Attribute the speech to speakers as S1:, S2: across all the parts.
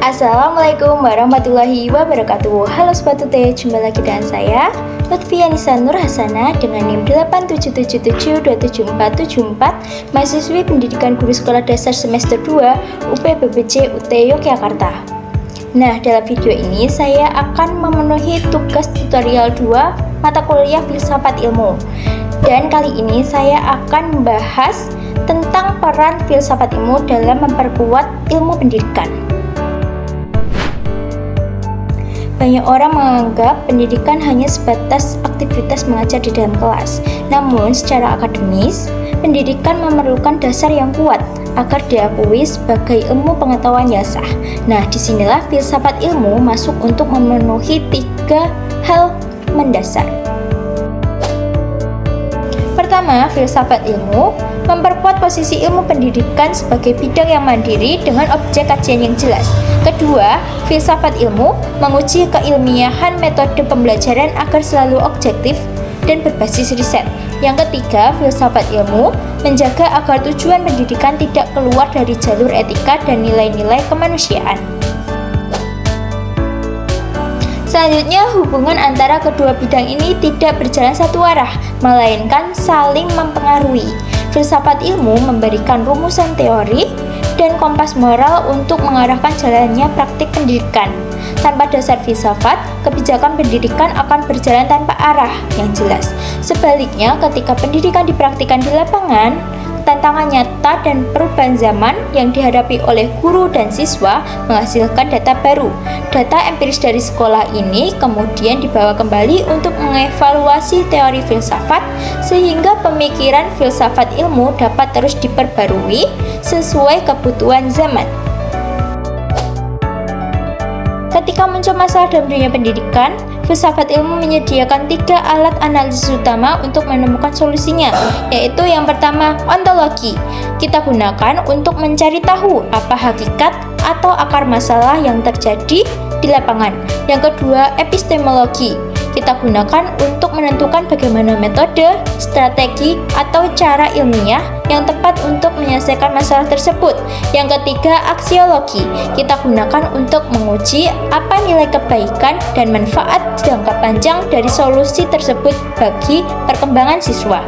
S1: Assalamualaikum warahmatullahi wabarakatuh. Halo Sobat UT, jumpa lagi dengan saya Lutfianisa Nur Hasanah dengan NIM 8777274474, mahasiswi pendidikan guru sekolah dasar semester 2 UPBBC UT Yogyakarta. Nah, dalam video ini saya akan memenuhi tugas tutorial 2 mata kuliah filsafat ilmu. Dan kali ini saya akan membahas tentang peran filsafat ilmu dalam memperkuat ilmu pendidikan. Banyak orang menganggap pendidikan hanya sebatas aktivitas mengajar di dalam kelas. Namun, secara akademis, pendidikan memerlukan dasar yang kuat agar diakui sebagai ilmu pengetahuan yang sah. Nah, disinilah filsafat ilmu masuk untuk memenuhi 3 hal mendasar. Pertama, filsafat ilmu memperkuat posisi ilmu pendidikan sebagai bidang yang mandiri dengan objek kajian yang jelas. Kedua, filsafat ilmu menguji keilmiahan metode pembelajaran agar selalu objektif dan berbasis riset. Yang ketiga, filsafat ilmu menjaga agar tujuan pendidikan tidak keluar dari jalur etika dan nilai-nilai kemanusiaan. Selanjutnya, hubungan antara kedua bidang ini tidak berjalan satu arah, melainkan saling mempengaruhi. Filsafat ilmu memberikan rumusan teori dan kompas moral untuk mengarahkan jalannya praktik pendidikan. Tanpa dasar filsafat, kebijakan pendidikan akan berjalan tanpa arah yang jelas. Sebaliknya, ketika pendidikan dipraktikkan di lapangan, tantangan nyata dan perubahan zaman yang dihadapi oleh guru dan siswa menghasilkan data baru. Data empiris dari sekolah ini kemudian dibawa kembali untuk mengevaluasi teori filsafat sehingga pemikiran filsafat ilmu dapat terus diperbarui sesuai kebutuhan zaman. Ketika muncul masalah dalam dunia pendidikan, filsafat ilmu menyediakan 3 alat analisis utama untuk menemukan solusinya, yaitu yang pertama, ontologi. Kita gunakan untuk mencari tahu apa hakikat atau akar masalah yang terjadi di lapangan. Yang kedua, epistemologi. Kita gunakan untuk menentukan bagaimana metode, strategi, atau cara ilmiah yang tepat untuk menyelesaikan masalah tersebut. Yang ketiga, aksiologi. Kita gunakan untuk menguji apa nilai kebaikan dan manfaat jangka panjang dari solusi tersebut bagi perkembangan siswa.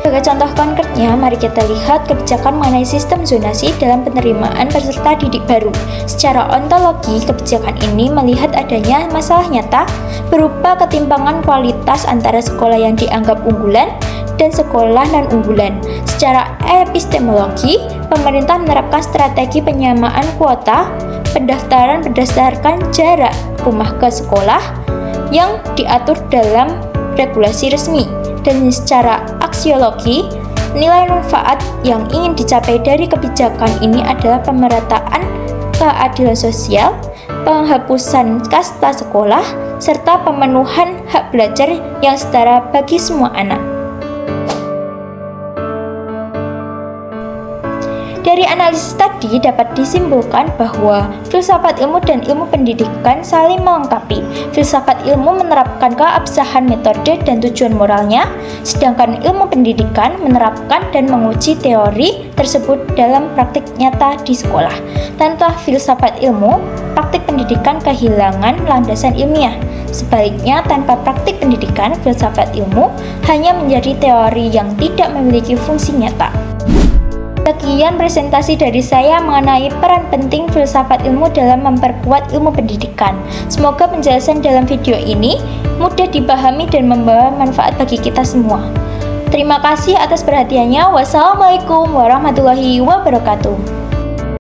S1: Sebagai contoh konkretnya, mari kita lihat kebijakan mengenai sistem zonasi dalam penerimaan peserta didik baru. Secara ontologi, kebijakan ini melihat adanya masalah nyata berupa ketimpangan kualitas antara sekolah yang dianggap unggulan dan sekolah non-unggulan. Secara epistemologi, pemerintah menerapkan strategi penyamaan kuota pendaftaran berdasarkan jarak rumah ke sekolah yang diatur dalam regulasi resmi. Dan secara aksiologi, nilai manfaat yang ingin dicapai dari kebijakan ini adalah pemerataan keadilan sosial, penghapusan kasta sekolah, serta pemenuhan hak belajar yang setara bagi semua anak. Dari analisis tadi dapat disimpulkan bahwa filsafat ilmu dan ilmu pendidikan saling melengkapi. Filsafat ilmu menerapkan keabsahan metode dan tujuan moralnya, sedangkan ilmu pendidikan menerapkan dan menguji teori tersebut dalam praktik nyata di sekolah. Tanpa filsafat ilmu, praktik pendidikan kehilangan landasan ilmiah. Sebaliknya, tanpa praktik pendidikan, filsafat ilmu hanya menjadi teori yang tidak memiliki fungsi nyata. Sekian presentasi dari saya mengenai peran penting filsafat ilmu dalam memperkuat ilmu pendidikan. Semoga penjelasan dalam video ini mudah dipahami dan membawa manfaat bagi kita semua. Terima kasih atas perhatiannya. Wassalamualaikum warahmatullahi wabarakatuh.